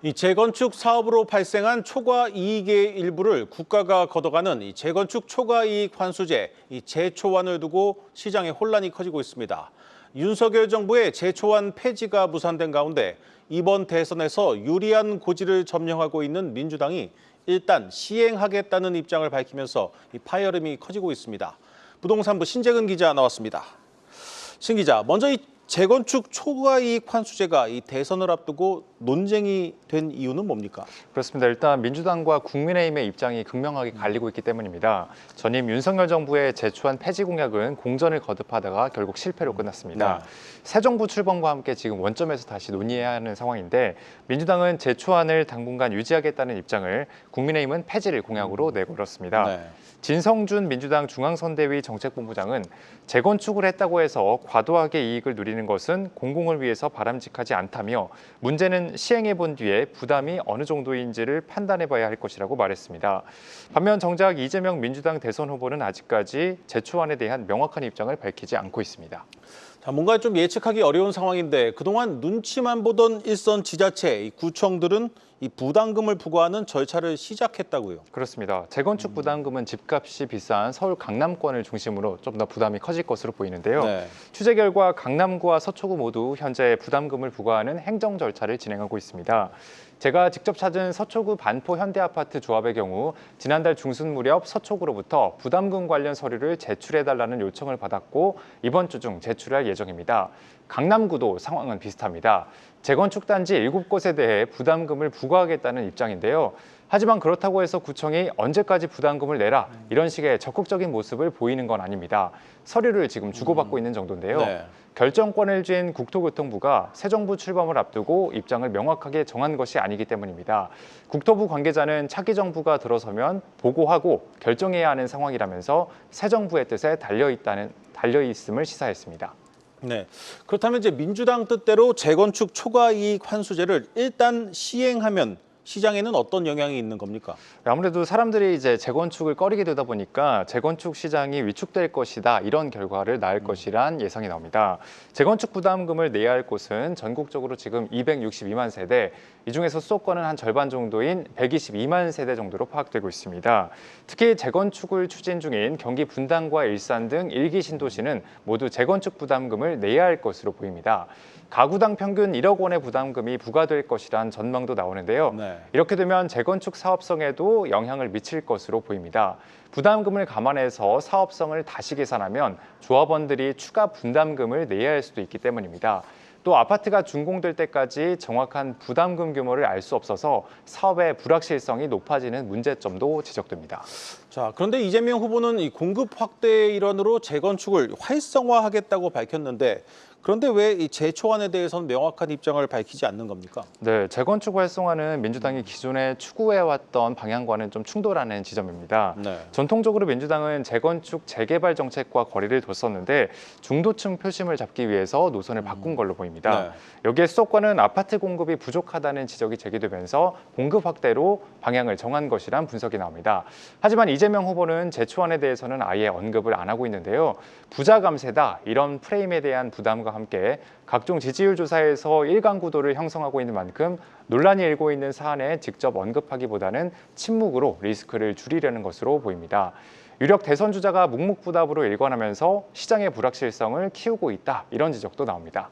이 재건축 사업으로 발생한 초과 이익의 일부를 국가가 걷어가는 이 재건축 초과이익 환수제, 이 재초안을 두고 시장에 혼란이 커지고 있습니다. 윤석열 정부의 재초안 폐지가 무산된 가운데 이번 대선에서 유리한 고지를 점령하고 있는 민주당이 일단 시행하겠다는 입장을 밝히면서 이 파열음이 커지고 있습니다. 부동산부 신재근 기자 나왔습니다. 신 기자, 먼저 이 재건축 초과이익 환수제가 이 대선을 앞두고 논쟁이 된 이유는 뭡니까? 그렇습니다. 일단 민주당과 국민의힘의 입장이 극명하게 갈리고 있기 때문입니다. 전임 윤석열 정부의 재초안 폐지 공약은 공전을 거듭하다가 결국 실패로 끝났습니다. 네. 새 정부 출범과 함께 지금 원점에서 다시 논의해야 하는 상황인데 민주당은 재초안을 당분간 유지하겠다는 입장을, 국민의힘은 폐지를 공약으로 내걸었습니다. 네. 진성준 민주당 중앙선대위 정책본부장은 재건축을 했다고 해서 과도하게 이익을 누리는 것은 공공을 위해서 바람직하지 않다며 문제는 시행해 본 뒤에 부담이 어느 정도인지를 판단해 봐야 할 것이라고 말했습니다. 반면 정작 이재명 민주당 대선 후보는 아직까지 재초안에 대한 명확한 입장을 밝히지 않고 있습니다. 자, 뭔가 좀 예측하기 어려운 상황인데 그동안 눈치만 보던 일선 지자체, 이 구청들은 이 부담금을 부과하는 절차를 시작했다고요. 그렇습니다. 재건축 부담금은 집값이 비싼 서울 강남권을 중심으로 좀 더 부담이 커질 것으로 보이는데요. 네. 취재 결과 강남구와 서초구 모두 현재 부담금을 부과하는 행정 절차를 진행하고 있습니다. 제가 직접 찾은 서초구 반포 현대아파트 조합의 경우 지난달 중순 무렵 서초구로부터 부담금 관련 서류를 제출해달라는 요청을 받았고 이번 주 중 제출할 예정입니다. 강남구도 상황은 비슷합니다. 재건축 단지 7곳에 대해 부담금을 부과하겠다는 입장인데요. 하지만 그렇다고 해서 구청이 언제까지 부담금을 내라 이런 식의 적극적인 모습을 보이는 건 아닙니다. 서류를 지금 주고받고 있는 정도인데요. 네. 결정권을 쥔 국토교통부가 새 정부 출범을 앞두고 입장을 명확하게 정한 것이 아니기 때문입니다. 국토부 관계자는 차기 정부가 들어서면 보고하고 결정해야 하는 상황이라면서 새 정부의 뜻에 달려있음을 시사했습니다. 네. 그렇다면 이제 민주당 뜻대로 재건축 초과이익 환수제를 일단 시행하면 시장에는 어떤 영향이 있는 겁니까? 아무래도 사람들이 이제 재건축을 꺼리게 되다 보니까 재건축 시장이 위축될 것이다, 이런 결과를 낳을 것이란 예상이 나옵니다. 재건축 부담금을 내야 할 곳은 전국적으로 지금 262만 세대, 이 중에서 수도권은 한 절반 정도인 122만 세대 정도로 파악되고 있습니다. 특히 재건축을 추진 중인 경기 분당과 일산 등 1기 신도시는 모두 재건축 부담금을 내야 할 것으로 보입니다. 가구당 평균 1억 원의 부담금이 부과될 것이란 전망도 나오는데요. 네. 이렇게 되면 재건축 사업성에도 영향을 미칠 것으로 보입니다. 부담금을 감안해서 사업성을 다시 계산하면 조합원들이 추가 분담금을 내야 할 수도 있기 때문입니다. 또 아파트가 준공될 때까지 정확한 부담금 규모를 알 수 없어서 사업의 불확실성이 높아지는 문제점도 지적됩니다. 자, 그런데 이재명 후보는 이 공급 확대의 일환으로 재건축을 활성화하겠다고 밝혔는데 그런데 왜 이 재초안에 대해서는 명확한 입장을 밝히지 않는 겁니까? 네, 재건축 활성화는 민주당이 기존에 추구해왔던 방향과는 좀 충돌하는 지점입니다. 네. 전통적으로 민주당은 재건축 재개발 정책과 거리를 뒀었는데 중도층 표심을 잡기 위해서 노선을 바꾼 걸로 보입니다. 네. 여기에 수도권은 아파트 공급이 부족하다는 지적이 제기되면서 공급 확대로 방향을 정한 것이란 분석이 나옵니다. 하지만 이재명 후보는 재초안에 대해서는 아예 언급을 안 하고 있는데요. 부자 감세다, 이런 프레임에 대한 부담과 함께 각종 지지율 조사에서 일강구도를 형성하고 있는 만큼 논란이 일고 있는 사안에 직접 언급하기보다는 침묵으로 리스크를 줄이려는 것으로 보입니다. 유력 대선 주자가 묵묵부답으로 일관하면서 시장의 불확실성을 키우고 있다, 이런 지적도 나옵니다.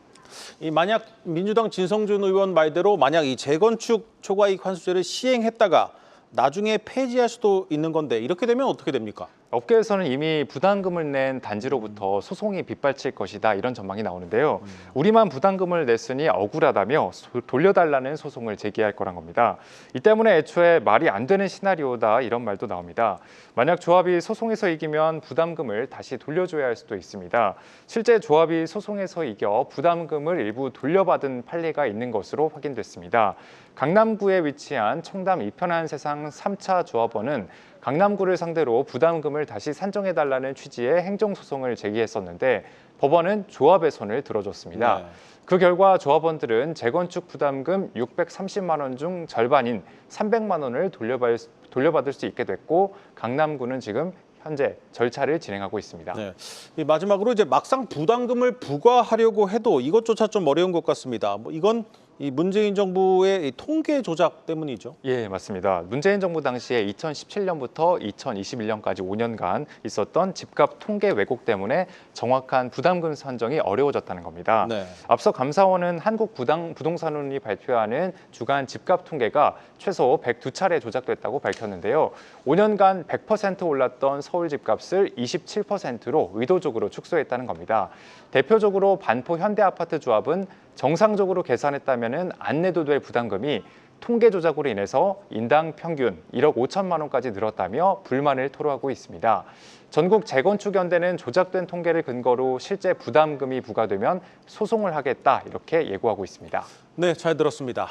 이 만약 민주당 진성준 의원 말대로 만약 이 재건축 초과이익 환수제를 시행했다가 나중에 폐지할 수도 있는 건데 이렇게 되면 어떻게 됩니까? 업계에서는 이미 부담금을 낸 단지로부터 소송이 빗발칠 것이다, 이런 전망이 나오는데요. 우리만 부담금을 냈으니 억울하다며 돌려달라는 소송을 제기할 거란 겁니다. 이 때문에 애초에 말이 안 되는 시나리오다, 이런 말도 나옵니다. 만약 조합이 소송에서 이기면 부담금을 다시 돌려줘야 할 수도 있습니다. 실제 조합이 소송에서 이겨 부담금을 일부 돌려받은 판례가 있는 것으로 확인됐습니다. 강남구에 위치한 청담 이편한 세상 3차 조합원은 강남구를 상대로 부담금을 다시 산정해달라는 취지의 행정소송을 제기했었는데 법원은 조합의 손을 들어줬습니다. 네. 그 결과 조합원들은 재건축 부담금 630만 원 중 절반인 300만 원을 돌려받을 수 있게 됐고 강남구는 지금 현재 절차를 진행하고 있습니다. 네. 이 마지막으로 이제 막상 부담금을 부과하려고 해도 이것조차 좀 어려운 것 같습니다. 이건 이 문재인 정부의 이 통계 조작 때문이죠. 예, 맞습니다. 문재인 정부 당시에 2017년부터 2021년까지 5년간 있었던 집값 통계 왜곡 때문에 정확한 부담금 산정이 어려워졌다는 겁니다. 네. 앞서 감사원은 한국부동산원이 발표하는 주간 집값 통계가 최소 102차례 조작됐다고 밝혔는데요. 5년간 100% 올랐던 서울 집값을 27%로 의도적으로 축소했다는 겁니다. 대표적으로 반포 현대아파트조합은 정상적으로 계산했다면 안 내도 될 부담금이 통계 조작으로 인해서 인당 평균 1억 5천만 원까지 늘었다며 불만을 토로하고 있습니다. 전국 재건축연대는 조작된 통계를 근거로 실제 부담금이 부과되면 소송을 하겠다 이렇게 예고하고 있습니다. 네, 잘 들었습니다.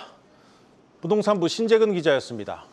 부동산부 신재근 기자였습니다.